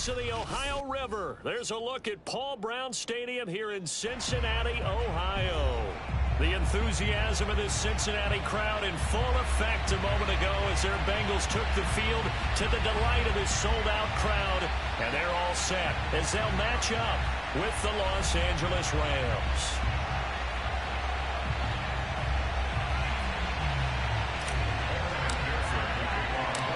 banks of the Ohio River. There's a look at Paul Brown Stadium here in Cincinnati, Ohio. The enthusiasm of this Cincinnati crowd in full effect a moment ago as their Bengals took the field to the delight of this sold-out crowd. And they're all set as they'll match up with the Los Angeles Rams.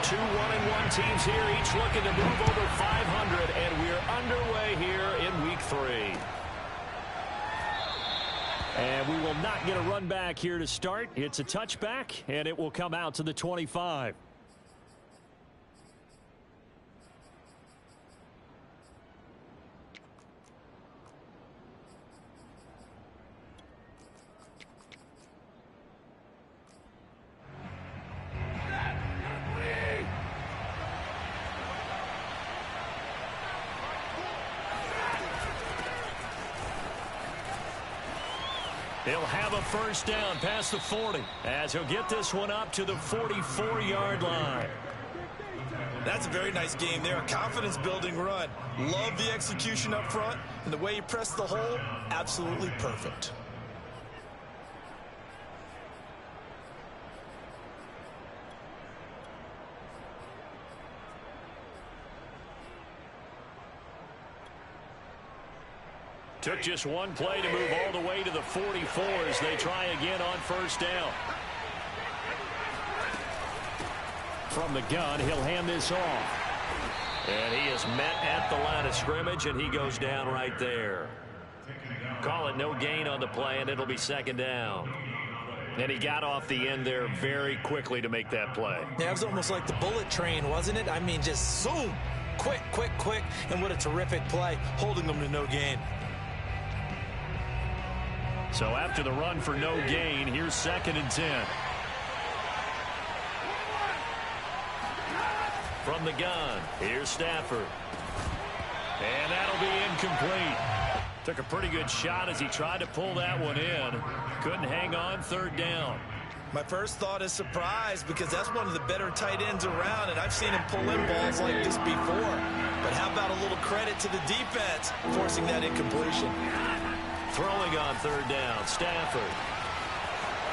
Two 1-1 teams here, each looking to move over 500, and we're underway here in Week 3. And we will not get a run back here to start. It's a touchback, and it will come out to the 25. He'll have a first down past the 40 as he'll get this one up to the 44-yard line. That's a very nice game there. A confidence-building run. Love the execution up front, and the way he pressed the hole, absolutely perfect. Took just one play to move all the way to the 44 as they try again on first down. From the gun, he'll hand this off. And he is met at the line of scrimmage, and he goes down right there. Call it no gain on the play, and it'll be second down. And he got off the end there very quickly to make that play. Yeah, it was almost like the bullet train, wasn't it? I mean, just zoom. Quick, quick, quick. And what a terrific play, holding them to no gain. So after the run for no gain, here's 2nd and 10. From the gun, here's Stafford. And that'll be incomplete. Took a pretty good shot as he tried to pull that one in. Couldn't hang on, 3rd down. My first thought is surprise because that's one of the better tight ends around, and I've seen him pull in balls like this before. But how about a little credit to the defense forcing that incompletion? Throwing on 3rd down, Stafford.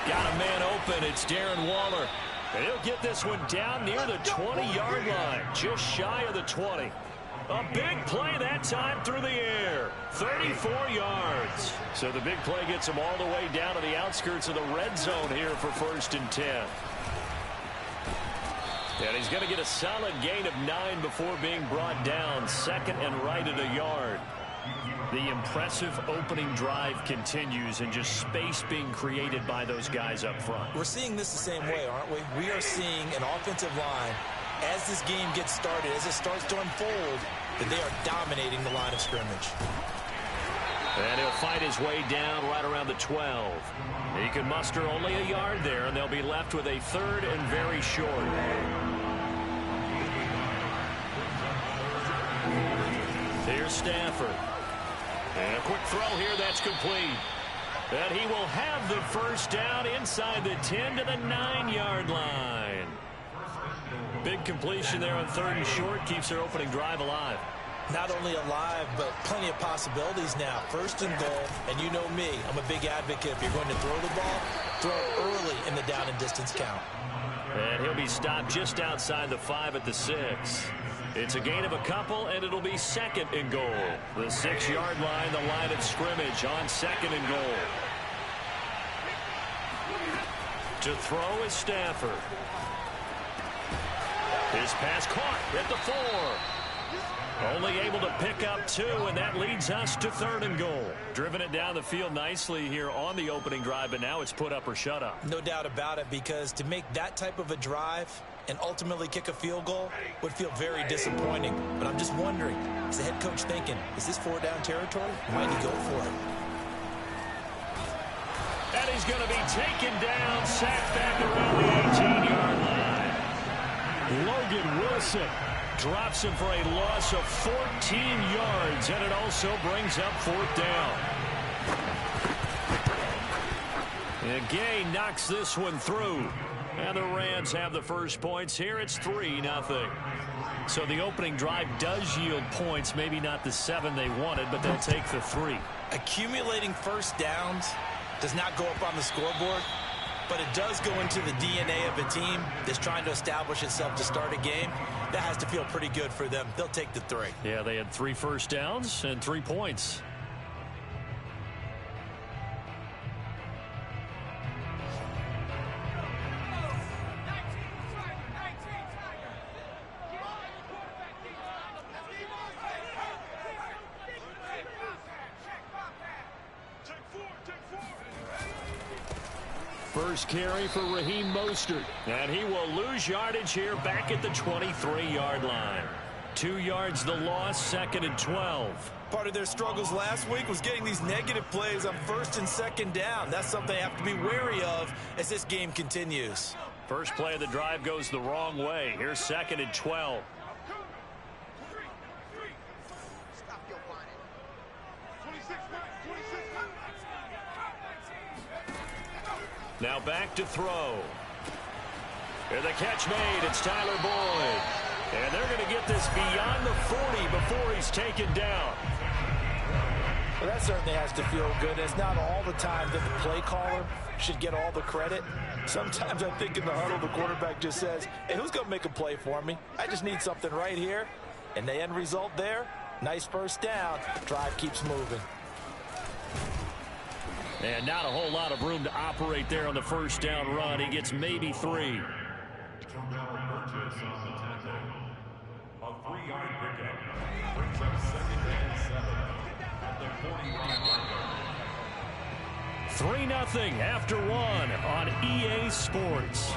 Got a man open, it's Darren Waller. And he'll get this one down near the 20-yard line, just shy of the 20. A big play that time through the air, 34 yards. So the big play gets him all the way down to the outskirts of the red zone here for 1st and 10. And he's going to get a solid gain of 9 before being brought down, 2nd and right at a yard. The impressive opening drive continues and just space being created by those guys up front. We're seeing this the same way, aren't we? We are seeing an offensive line, as this game gets started, as it starts to unfold, that they are dominating the line of scrimmage. And he'll fight his way down right around the 12. He can muster only a yard there, and they'll be left with a 3rd and very short. Here's Stafford. And a quick throw here that's complete. And he will have the first down inside the 10 to the 9-yard line. Big completion there on 3rd and short keeps their opening drive alive. Not only alive, but plenty of possibilities now. 1st and goal, and you know me, I'm a big advocate. If you're going to throw the ball, throw it early in the down and distance count. And he'll be stopped just outside the 5 at the 6. It's a gain of a couple, and it'll be 2nd and goal. The 6-yard line, the line of scrimmage on 2nd and goal. To throw is Stafford. His pass caught at the 4. Only able to pick up 2, and that leads us to 3rd and goal. Driven it down the field nicely here on the opening drive, but now it's put up or shut up. No doubt about it, because to make that type of a drive and ultimately kick a field goal would feel very disappointing. But I'm just wondering, is the head coach thinking, is this 4-down territory? Might he go for it? And he's going to be taken down, sacked back around the 18-yard line. Logan Wilson drops him for a loss of 14 yards, and it also brings up 4th down. And Gay knocks this one through. And the Rams have the first points here. It's 3-0. So the opening drive does yield points, maybe not the 7 they wanted, but they'll take the 3. Accumulating first downs does not go up on the scoreboard, but it does go into the DNA of a team that's trying to establish itself to start a game. That has to feel pretty good for them. They'll take the 3. Yeah, they had 3 first downs and 3 points. First carry for Raheem Mostert. And he will lose yardage here back at the 23-yard line. 2 yards the loss, 2nd and 12. Part of their struggles last week was getting these negative plays on 1st and 2nd down. That's something they have to be wary of as this game continues. First play of the drive goes the wrong way. Here's 2nd and 12. Now back to throw. And the catch made. It's Tyler Boyd. And they're going to get this beyond the 40 before he's taken down. Well, that certainly has to feel good. It's not all the time that the play caller should get all the credit. Sometimes I think in the huddle, the quarterback just says, hey, who's going to make a play for me? I just need something right here. And the end result there, nice first down. Drive keeps moving. And not a whole lot of room to operate there on the first down run. He gets maybe 3. A 3-yard pickup brings up 2nd and 7 at the 41-yard line. 3-0 after 1 on EA Sports.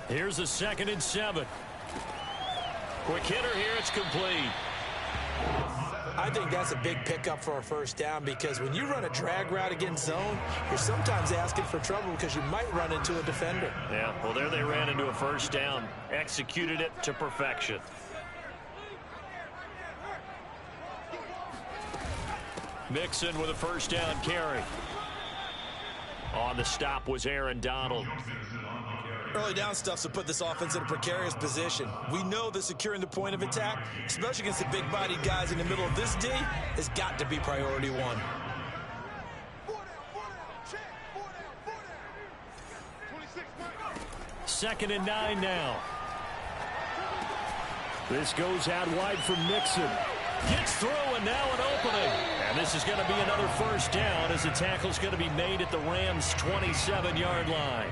Here's a 2nd and 7. Quick hitter here, it's complete. I think that's a big pickup for a first down because when you run a drag route against zone, you're sometimes asking for trouble because you might run into a defender. Yeah, well, there they ran into a first down. Executed it to perfection. Mixon with a first down carry. On the stop was Aaron Donald. Early down stuff to put this offense in a precarious position. We know that securing the point of attack, especially against the big-bodied guys in the middle of this D, has got to be priority 1. Second and 9 now. This goes out wide from Mixon. Gets through and now an opening. And this is going to be another first down as the tackle's going to be made at the Rams' 27-yard line.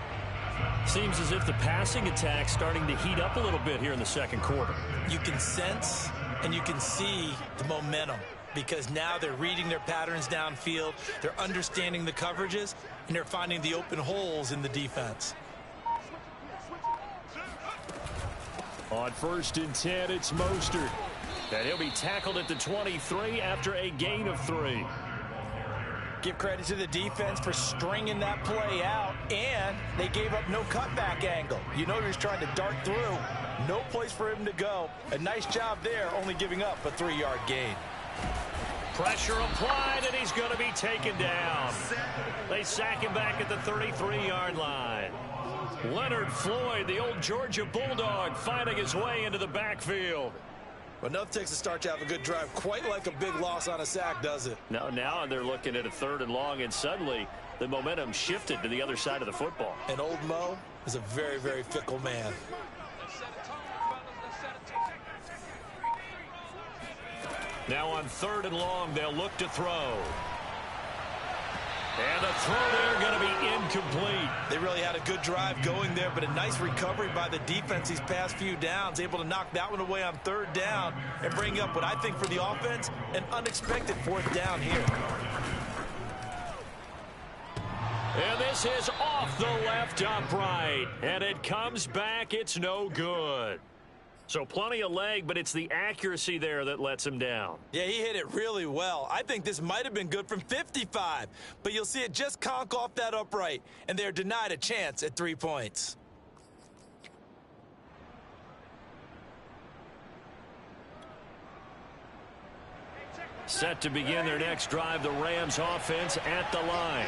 Seems as if the passing attack's starting to heat up a little bit here in the second quarter. You can sense and you can see the momentum because now they're reading their patterns downfield, they're understanding the coverages, and they're finding the open holes in the defense. On 1st and 10, it's Mostert. And he'll be tackled at the 23 after a gain of 3. Give credit to the defense for stringing that play out, and they gave up no cutback angle. You know he was trying to dart through. No place for him to go. A nice job there, only giving up a 3-yard gain. Pressure applied, and he's going to be taken down. They sack him back at the 33-yard line. Leonard Floyd, the old Georgia Bulldog, finding his way into the backfield. Well, enough takes a start to have a good drive. Quite like a big loss on a sack, does it? No, now they're looking at a 3rd and long, and suddenly the momentum shifted to the other side of the football. And old Mo is a very, very fickle man. Now on 3rd and long, they'll look to throw. And the throw there going to be incomplete. They really had a good drive going there, but a nice recovery by the defense these past few downs, able to knock that one away on 3rd down and bring up what I think for the offense, an unexpected 4th down here. And this is off the left upright, and it comes back. It's no good. So plenty of leg, but it's the accuracy there that lets him down. Yeah, he hit it really well. I think this might have been good from 55, but you'll see it just conk off that upright, and they're denied a chance at 3 points. Set to begin their next drive, the Rams offense at the line.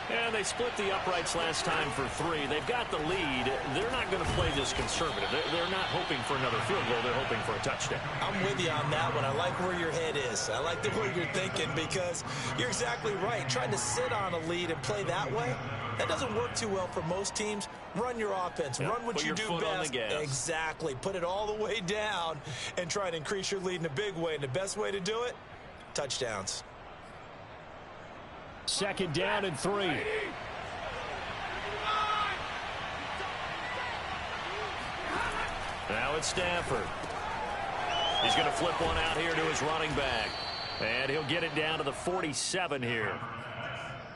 And they split the uprights last time for 3. They've got the lead. They're not going to play this conservative. They're not hoping for another field goal. They're hoping for a touchdown. I'm with you on that one. I like where your head is. I like the way you're thinking because you're exactly right. Trying to sit on a lead and play that way, that doesn't work too well for most teams. Run your offense. Run what you do best. Exactly. Put it all the way down and try and increase your lead in a big way. And the best way to do it, touchdowns. 2nd down and 3. Now it's Stafford. He's going to flip one out here to his running back. And he'll get it down to the 47 here.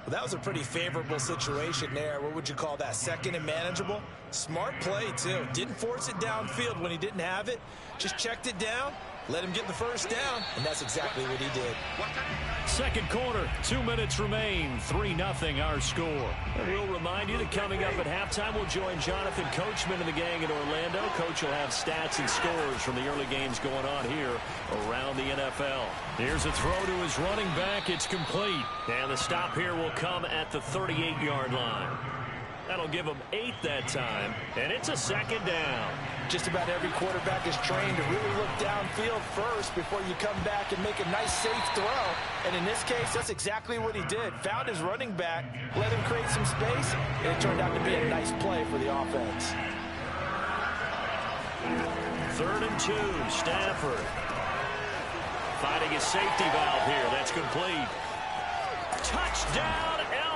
Well, that was a pretty favorable situation there. What would you call that? 2nd and manageable? Smart play, too. Didn't force it downfield when he didn't have it. Just checked it down. Let him get the first down, and that's exactly what he did. 2nd quarter, 2 minutes remain, 3-0 our score. And we'll remind you that coming up at halftime, we'll join Jonathan Coachman and the gang in Orlando. Coach will have stats and scores from the early games going on here around the NFL. Here's a throw to his running back. It's complete. And the stop here will come at the 38-yard line. That'll give him 8 that time, and it's a 2nd down. Just about every quarterback is trained to really look downfield first before you come back and make a nice, safe throw. And in this case, that's exactly what he did. Found his running back, let him create some space, and it turned out to be a nice play for the offense. 3rd and 2, Stafford. Finding his safety valve here. That's complete. Touchdown, L.A.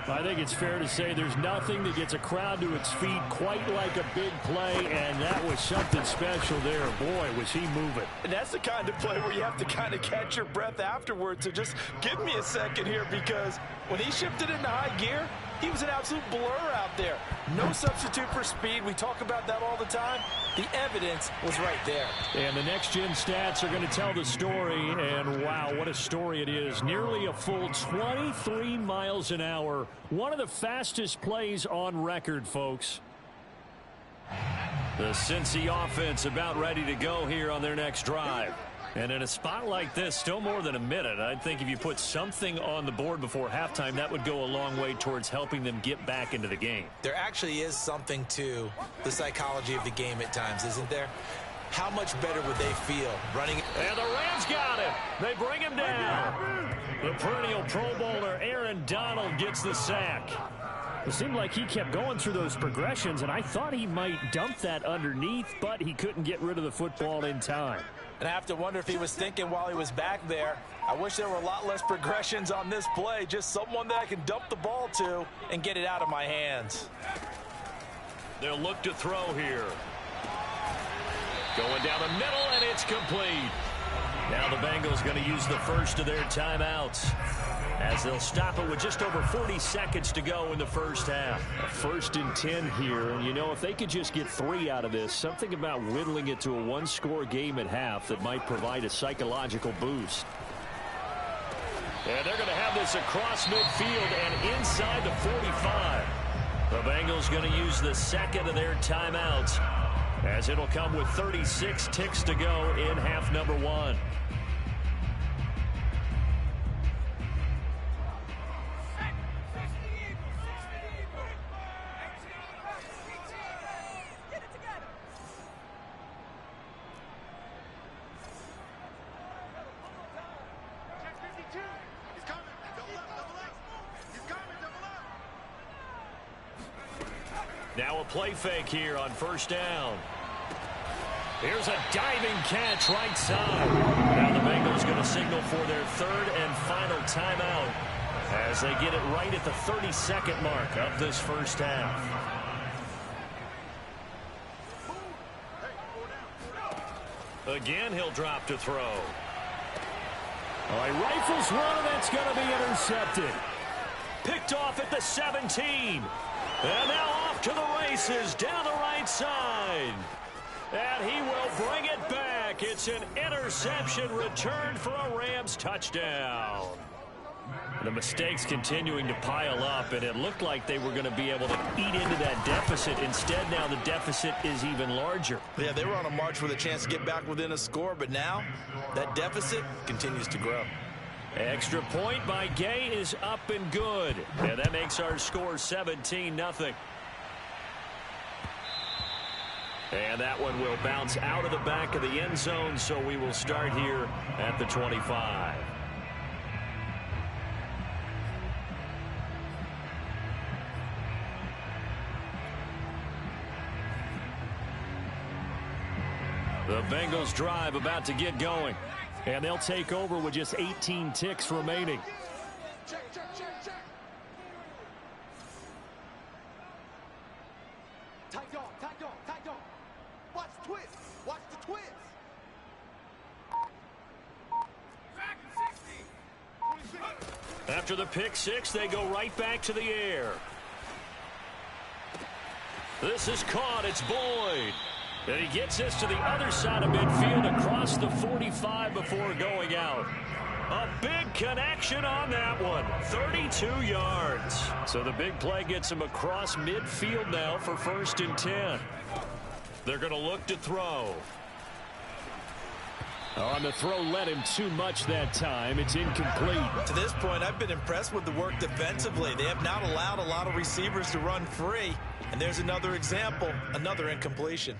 I think it's fair to say there's nothing that gets a crowd to its feet quite like a big play, and that was something special there. Boy, was he moving. And that's the kind of play where you have to kind of catch your breath afterwards. So just give me a second here, because when he shifted into high gear, he was an absolute blur out there. No substitute for speed. We talk about that all the time. The evidence was right there. And the next-gen stats are going to tell the story, and wow, what a story it is. Nearly a full 23 miles an hour. One of the fastest plays on record, folks. The Cincy offense about ready to go here on their next drive. And in a spot like this, still more than a minute, I think if you put something on the board before halftime, that would go a long way towards helping them get back into the game. There actually is something to the psychology of the game at times, isn't there? How much better would they feel running? And the Rams got him. They bring him down. The perennial Pro Bowler Aaron Donald gets the sack. It seemed like he kept going through those progressions, and I thought he might dump that underneath, but he couldn't get rid of the football in time. And I have to wonder if he was thinking while he was back there, I wish there were a lot less progressions on this play, just someone that I can dump the ball to and get it out of my hands. They'll look to throw here. Going down the middle, and it's complete. Now the Bengals going to use the first of their timeouts, as they'll stop it with just over 40 seconds to go in the first half. 1st and 10 here, and you know, if they could just get 3 out of this, something about whittling it to a one-score game at half that might provide a psychological boost. And they're going to have this across midfield and inside the 45. The Bengals going to use the second of their timeouts, as it'll come with 36 ticks to go in half number 1. Now a play fake here on 1st down. Here's a diving catch right side. Now the Bengals going to signal for their 3rd and final timeout as they get it right at the 32nd mark of this first half. Again, he'll drop to throw. All right, rifles one, and that's going to be intercepted. Picked off at the 17. And now off to the races down the right side. And he will bring it back. It's an interception return for a Rams touchdown. The mistakes continuing to pile up, and it looked like they were going to be able to eat into that deficit. Instead, now the deficit is even larger. Yeah, they were on a march with a chance to get back within a score, but now that deficit continues to grow. Extra point by Gay is up and good. And that makes our score 17-0. And that one will bounce out of the back of the end zone, so we will start here at the 25. The Bengals drive about to get going, and they'll take over with just 18 ticks remaining. Check. Tight dog. Watch the twist. After the pick six, they go right back to the air. This is caught. It's Boyd. And he gets this to the other side of midfield across the 45 before going out. A big connection on that one. 32 yards. So the big play gets him across midfield now for 1st and 10. They're going to look to throw. On the throw, led him too much that time. It's incomplete. To this point, I've been impressed with the work defensively. They have not allowed a lot of receivers to run free. And there's another example, another incompletion.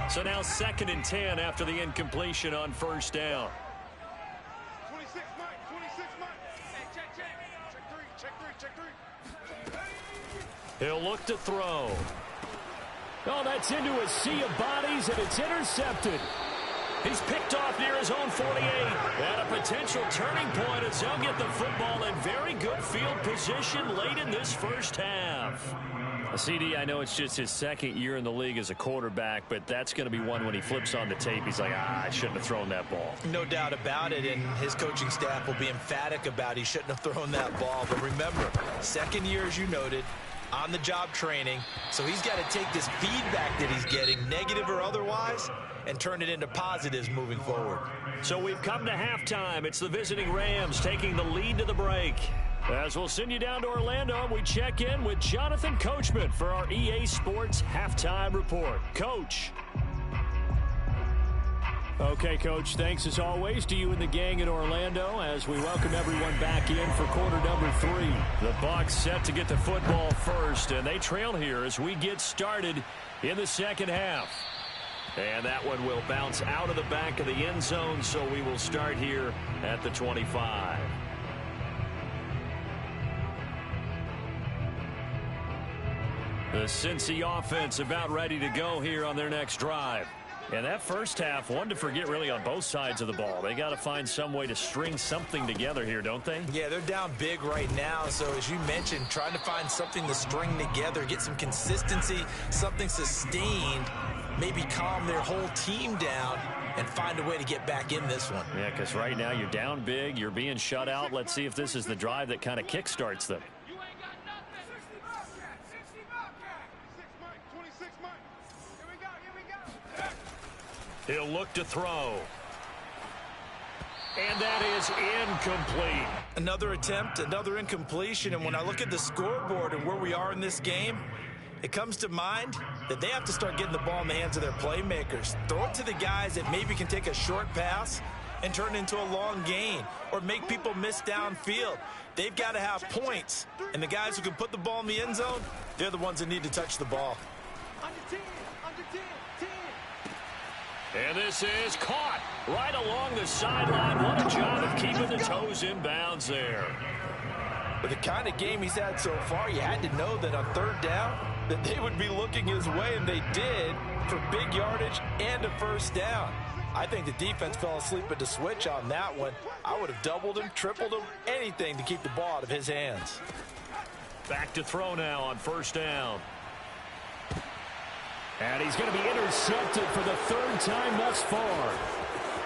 So now 2nd and 10 after the incompletion on 1st down. 26 Mike. Hey, check three. He'll look to throw. Oh, that's into a sea of bodies, and it's intercepted. He's picked off near his own 48. And a potential turning point as they'll get the football in very good field position late in this first half. CD, I know it's just his 2nd year in the league as a quarterback, but that's going to be one when he flips on the tape, he's like, I shouldn't have thrown that ball. No doubt about it, and his coaching staff will be emphatic about he shouldn't have thrown that ball. But remember, 2nd year, as you noted, on-the-job training, so he's got to take this feedback that he's getting, negative or otherwise, and turn it into positives moving forward. So we've come to halftime. It's the visiting Rams taking the lead to the break. As we'll send you down to Orlando, we check in with Jonathan Coachman for our EA Sports Halftime Report. Coach. Okay, Coach, thanks as always to you and the gang in Orlando as we welcome everyone back in for quarter number 3. The Bucs set to get the football first, and they trail here as we get started in the 2nd half. And that one will bounce out of the back of the end zone, so we will start here at the 25. The Cincy offense about ready to go here on their next drive. And that first half, one to forget really on both sides of the ball. They got to find some way to string something together here, don't they? Yeah, they're down big right now. So as you mentioned, trying to find something to string together, get some consistency, something sustained, maybe calm their whole team down and find a way to get back in this one. Yeah, because right now you're down big, you're being shut out. Let's see if this is the drive that kind of kickstarts them. He'll look to throw. And that is incomplete. Another attempt, another incompletion. And when I look at the scoreboard and where we are in this game, it comes to mind that they have to start getting the ball in the hands of their playmakers. Throw it to the guys that maybe can take a short pass and turn it into a long gain or make people miss downfield. They've got to have points. And the guys who can put the ball in the end zone, they're the ones that need to touch the ball. Under 10. And this is caught right along the sideline. What a job of keeping the toes in bounds there. With the kind of game he's had so far, you had to know that on 3rd down that they would be looking his way, and they did, for big yardage and a 1st down. I think the defense fell asleep at the switch on that one. I would have doubled him, tripled him, anything to keep the ball out of his hands. Back to throw now on 1st down. And he's going to be intercepted for the 3rd time thus far.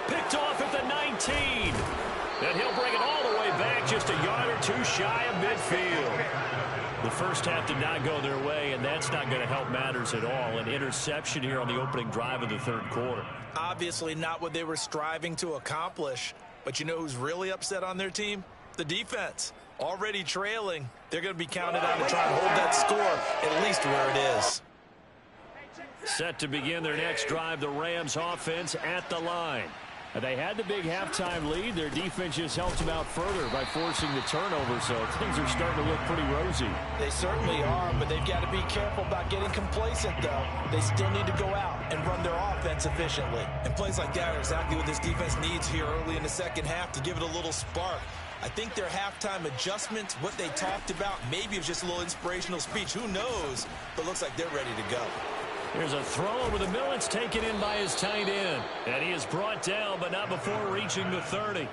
Picked off at the 19. And he'll bring it all the way back just a yard or two shy of midfield. The first half did not go their way, and that's not going to help matters at all. An interception here on the opening drive of the third quarter. Obviously not what they were striving to accomplish. But you know who's really upset on their team? The defense. Already trailing. They're going to be counted on to try and hold that score at least where it is. Set to begin their next drive, the Rams offense at the line. They had the big halftime lead. Their defense just helped them out further by forcing the turnover, so things are starting to look pretty rosy. They certainly are, but they've got to be careful about getting complacent, though. They still need to go out and run their offense efficiently. And plays like that are exactly what this defense needs here early in the second half to give it a little spark. I think their halftime adjustments, what they talked about, maybe it was just a little inspirational speech. Who knows? But looks like they're ready to go. Here's a throw over the middle. It's taken in by his tight end. And he is brought down, but not before reaching the 30.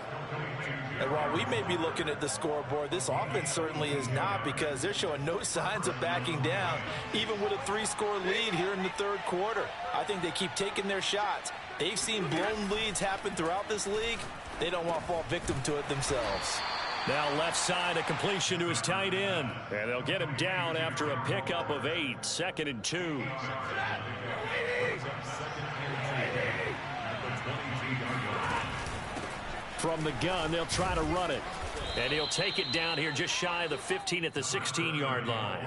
And while we may be looking at the scoreboard, this offense certainly is not, because they're showing no signs of backing down, even with a 3-score lead here in the third quarter. I think they keep taking their shots. They've seen blown leads happen throughout this league. They don't want to fall victim to it themselves. Now left side, a completion to his tight end. And they'll get him down after a pickup of 8. 2nd and 2. From the gun, they'll try to run it. And he'll take it down here just shy of the 15 at the 16-yard line.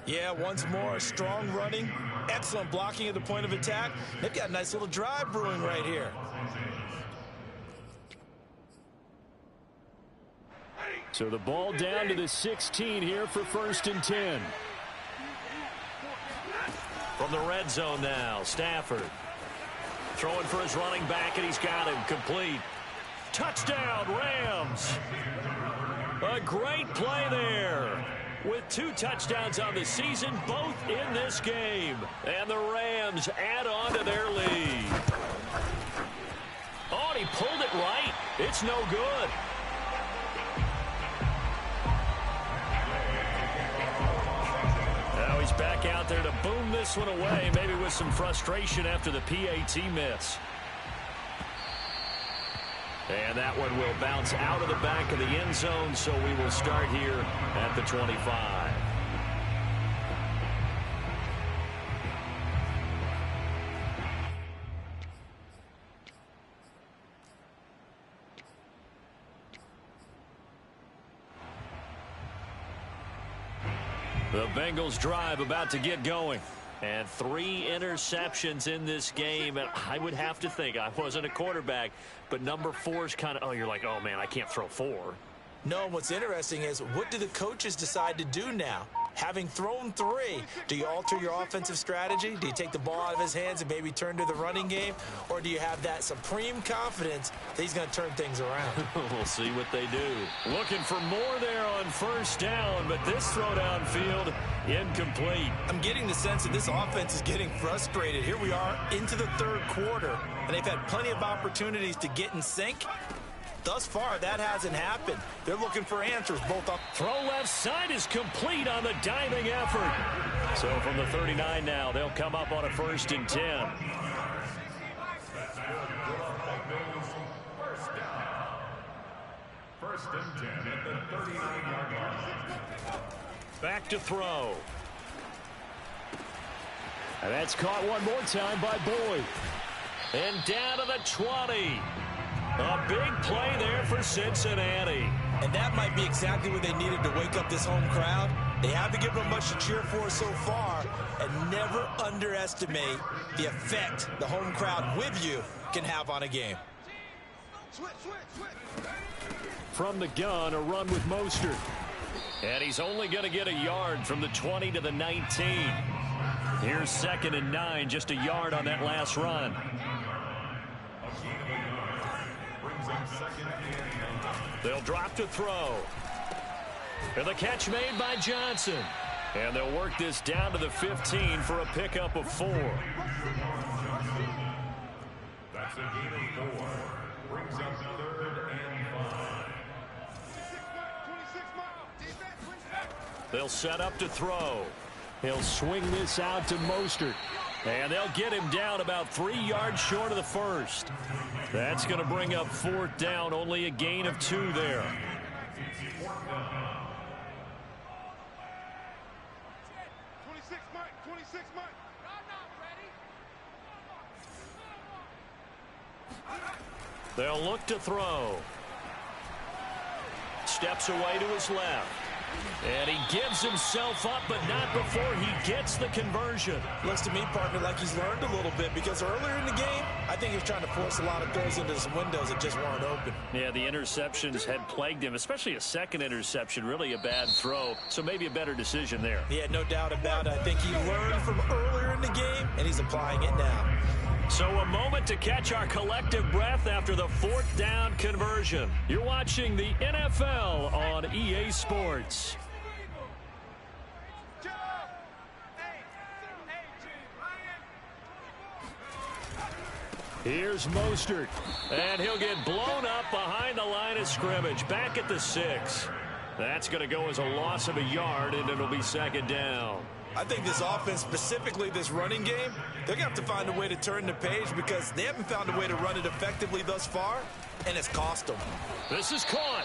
Yeah, once more, strong running, excellent blocking at the point of attack. They've got a nice little drive brewing right here. So the ball down to the 16 here for 1st and 10. From the red zone now, Stafford. Throwing for his running back, and he's got him complete. Touchdown, Rams. A great play there. With 2 touchdowns on the season, both in this game. And the Rams add on to their lead. Oh, and he pulled it right. It's no good. Now he's back out there to boom this one away, maybe with some frustration after the PAT miss. And that one will bounce out of the back of the end zone, so we will start here at the 25. The Bengals drive about to get going. And 3 interceptions in this game. And I would have to think, I wasn't a quarterback, but number 4 is kind of, oh, you're like, oh, man, I can't throw 4. No, what's interesting is, what do the coaches decide to do now? Having thrown 3, do you alter your offensive strategy? Do you take the ball out of his hands and maybe turn to the running game? Or do you have that supreme confidence that he's going to turn things around? We'll see what they do. Looking for more there on 1st down, but this throw downfield, incomplete. I'm getting the sense that this offense is getting frustrated. Here we are into the third quarter, and they've had plenty of opportunities to get in sync. Thus far, that hasn't happened. They're looking for answers both up. Throw left side is complete on the diving effort. So from the 39 now, they'll come up on a 1st and 10. First and 10 at the 39-yard line. Back to throw. And that's caught one more time by Boyd. And down to the 20. A big play there for Cincinnati. And that might be exactly what they needed to wake up this home crowd. They haven't given them much to cheer for so far, and never underestimate the effect the home crowd with you can have on a game. From the gun, a run with Mostert. And he's only going to get a yard from the 20 to the 19. Here's 2nd and 9, just a yard on that last run. They'll drop to throw. And the catch made by Johnson. And they'll work this down to the 15 for a pickup of 4. That's a gain of 4. Brings up 3rd and 5. They'll set up to throw. He'll swing this out to Mostert. And they'll get him down about 3 yards short of the 1st. That's going to bring up 4th down, only a gain of 2 there. They'll look to throw. Steps away to his left. And he gives himself up, but not before he gets the conversion. Looks to me, partner, like he's learned a little bit, because earlier in the game, I think he was trying to force a lot of throws into some windows that just weren't open. Yeah, the interceptions had plagued him, especially a second interception, really a bad throw. So maybe a better decision there. Yeah, no doubt about it. I think he learned from earlier in the game, and he's applying it now. So a moment to catch our collective breath after the fourth down conversion. You're watching the NFL on EA Sports. Here's Mostert, and he'll get blown up behind the line of scrimmage, back at the 6. That's going to go as a loss of a yard, and it'll be second down. I think this offense, specifically this running game, they're going to have to find a way to turn the page because they haven't found a way to run it effectively thus far, and it's cost them. This is caught.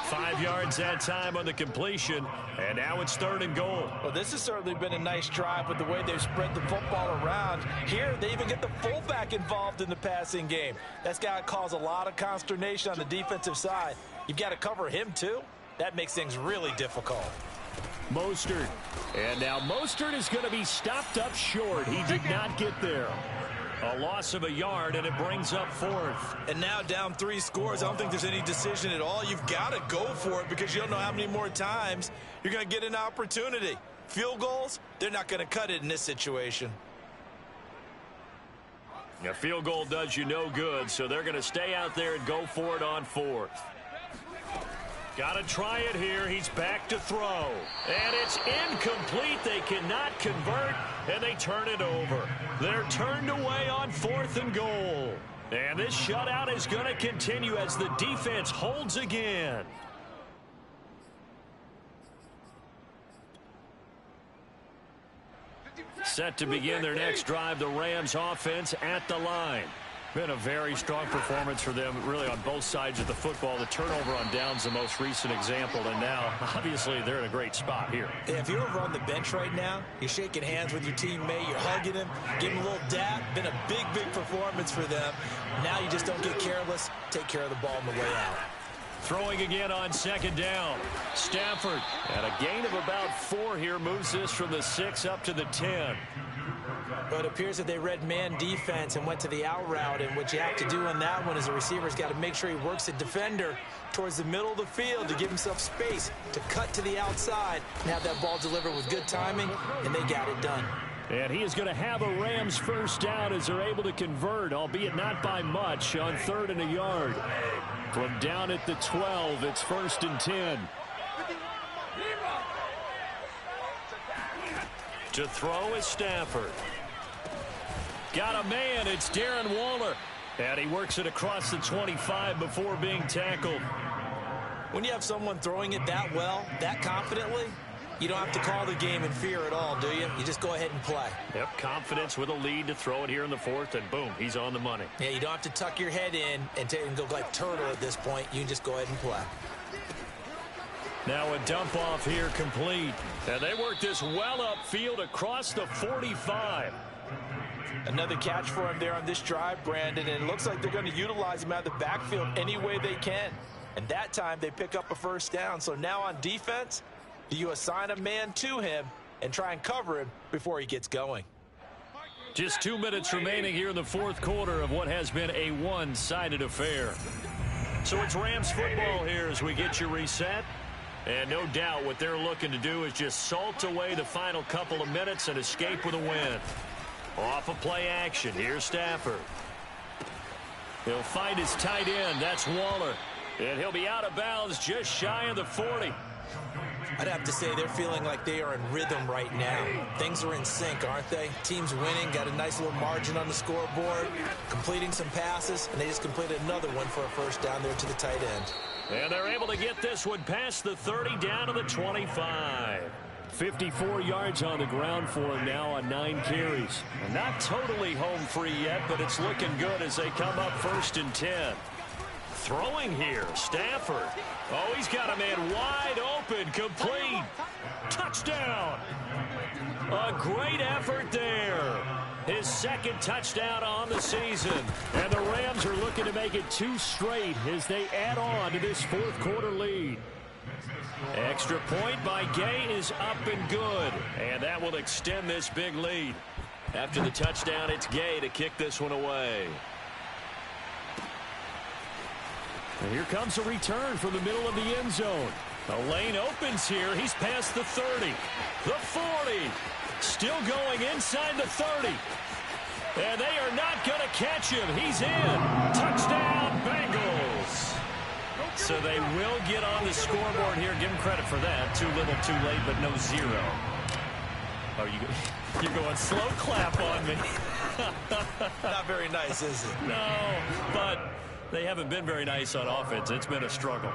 5 yards that time on the completion, and now it's 3rd and goal. Well, this has certainly been a nice drive with the way they've spread the football around. Here, they even get the fullback involved in the passing game. That's got to cause a lot of consternation on the defensive side. You've got to cover him, too. That makes things really difficult. Mostert. And now Mostert is going to be stopped up short. He did not get there. A loss of a yard, and it brings up 4th. And now down 3 scores. I don't think there's any decision at all. You've got to go for it because you don't know how many more times you're going to get an opportunity. Field goals, they're not going to cut it in this situation. A field goal does you no good, so they're going to stay out there and go for it on 4th. Got to try it here. He's back to throw. And it's incomplete. They cannot convert, and they turn it over. They're turned away on 4th and goal. And this shutout is going to continue as the defense holds again. Set to begin their next drive, the Rams offense at the line. Been a very strong performance for them, really, on both sides of the football. The turnover on downs, the most recent example, and now, obviously, they're in a great spot here. Yeah, if you're over on the bench right now, you're shaking hands with your teammate, you're hugging him, giving him a little dap. Been a big, big performance for them. Now you just don't get careless. Take care of the ball on the way out. Throwing again on 2nd down. Stafford, at a gain of about 4 here, moves this from the 6 up to the 10. But it appears that they read man defense and went to the out route, and what you have to do on that one is the receiver's got to make sure he works the defender towards the middle of the field to give himself space to cut to the outside and have that ball delivered with good timing, and they got it done. And he is going to have a Rams first down as they're able to convert, albeit not by much, on 3rd and a yard. From down at the 12, it's 1st and 10. To throw is Stafford. Got a man, it's Darren Waller. And he works it across the 25 before being tackled. When you have someone throwing it that well, that confidently, you don't have to call the game in fear at all, do you? You just go ahead and play. Yep, confidence with a lead to throw it here in the 4th, and boom, he's on the money. Yeah, you don't have to tuck your head in and go like turtle at this point. You can just go ahead and play. Now a dump off here complete. And they work this well upfield across the 45. Another catch for him there on this drive, Brandon, and it looks like they're going to utilize him out of the backfield any way they can. And that time they pick up a first down. So now on defense, do you assign a man to him and try and cover him before he gets going? Just 2 minutes remaining here in the 4th quarter of what has been a one-sided affair. So it's Rams football here as we get you reset. And no doubt what they're looking to do is just salt away the final couple of minutes and escape with a win. Off of play action, here's Stafford. He'll find his tight end, that's Waller. And he'll be out of bounds just shy of the 40. I'd have to say they're feeling like they are in rhythm right now. Things are in sync, aren't they? Team's winning, got a nice little margin on the scoreboard, completing some passes, and they just completed another one for a first down there to the tight end. And they're able to get this one past the 30 down to the 25. 54 yards on the ground for him now on 9 carries. Not totally home free yet, but it's looking good as they come up 1st and 10. Throwing here, Stafford. Oh, he's got a man wide open, complete. Touchdown. A great effort there. His 2nd touchdown on the season. And the Rams are looking looking to make it 2 straight as they add on to this fourth quarter lead. Extra point by Gay is up and good, and that will extend this big lead. After the touchdown, it's Gay to kick this one away. And here comes a return from the middle of the end zone. The lane opens here. He's past the 30, the 40, still going inside the 30. And they are not going to catch him. He's in. Touchdown, Bengals. So they will get on the scoreboard here. Give them credit for that. Too little, too late, but no 0. Oh, you're going slow clap on me. Not very nice, is it? No, but they haven't been very nice on offense. It's been a struggle.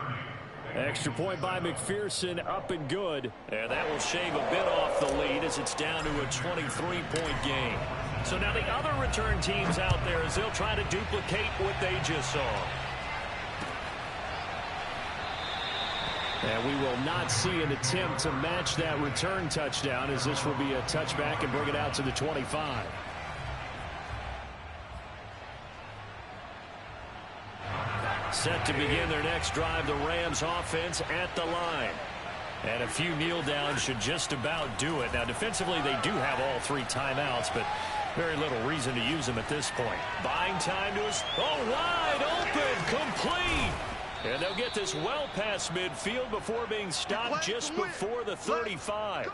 Extra point by McPherson, up and good. And that will shave a bit off the lead as it's down to a 23-point game. So now the other return teams out there as they'll try to duplicate what they just saw. And we will not see an attempt to match that return touchdown as this will be a touchback and bring it out to the 25. Set to begin their next drive, the Rams offense at the line. And a few kneel downs should just about do it. Now defensively they do have all 3 timeouts, but very little reason to use them at this point. Buying time to us. Oh, wide open, complete. And they'll get this well past midfield before being stopped just before the 35.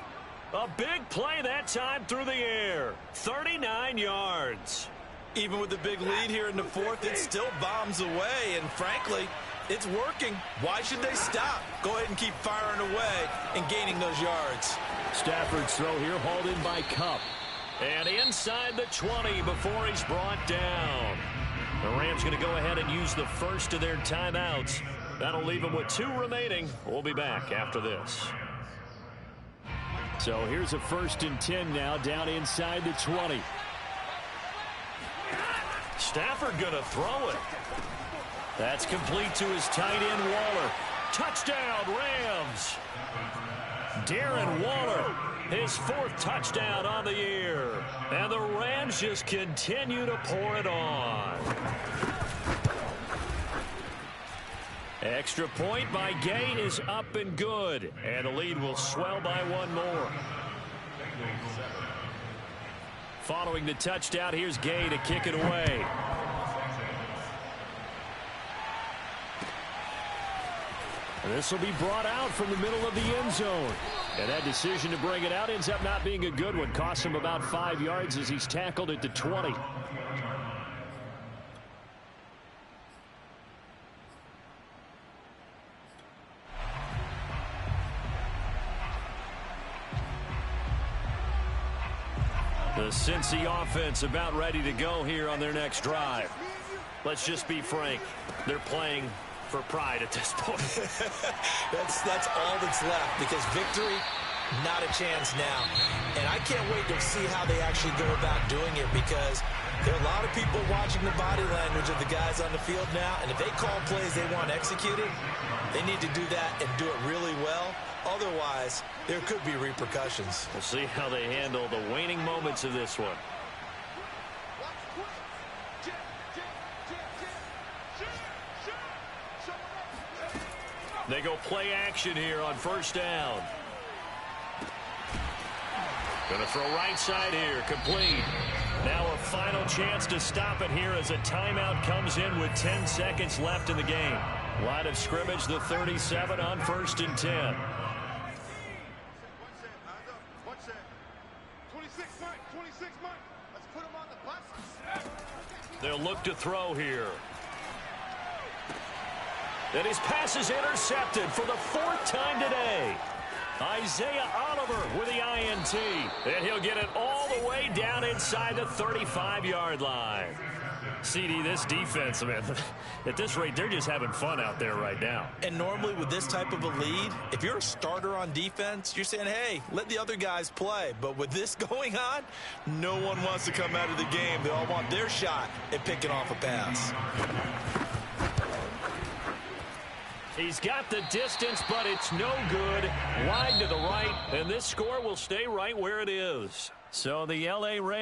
A big play that time through the air. 39 yards. Even with the big lead here in the fourth, it still bombs away, and frankly, it's working. Why should they stop? Go ahead and keep firing away and gaining those yards. Stafford's throw here hauled in by Kupp. And inside the 20 before he's brought down. The Rams going to go ahead and use the first of their timeouts. That'll leave them with 2 remaining. We'll be back after this. So here's a 1st and 10 now down inside the 20. Stafford going to throw it. That's complete to his tight end Waller. Touchdown Rams. Darren Waller, his 4th touchdown on the year. And the Rams just continue to pour it on. Extra point by Gay is up and good. And the lead will swell by 1 more. Following the touchdown, here's Gay to kick it away. This will be brought out from the middle of the end zone. And that decision to bring it out ends up not being a good one. Costs him about 5 yards as he's tackled at the 20. The Cincy offense about ready to go here on their next drive. Let's just be frank. They're playing for pride at this point. That's all that's left, because victory, not a chance now. And I can't wait to see how they actually go about doing it, because there are a lot of people watching the body language of the guys on the field now, and if they call plays they want executed, they need to do that and do it really well. Otherwise, there could be repercussions. We'll see how they handle the waning moments of this one. They go play action here on 1st down. Gonna throw right side here, complete. Now a final chance to stop it here as a timeout comes in with 10 seconds left in the game. Line of scrimmage, the 37 on 1st and 10. They'll look to throw here. And his pass is intercepted for the 4th time today. Isaiah Oliver with the INT. And he'll get it all the way down inside the 35-yard line. CD, this defense, man, at this rate, they're just having fun out there right now. And normally with this type of a lead, if you're a starter on defense, you're saying, hey, let the other guys play. But with this going on, no one wants to come out of the game. They all want their shot at picking off a pass. He's got the distance, but it's no good. Wide to the right, and this score will stay right where it is. So the L.A. Rams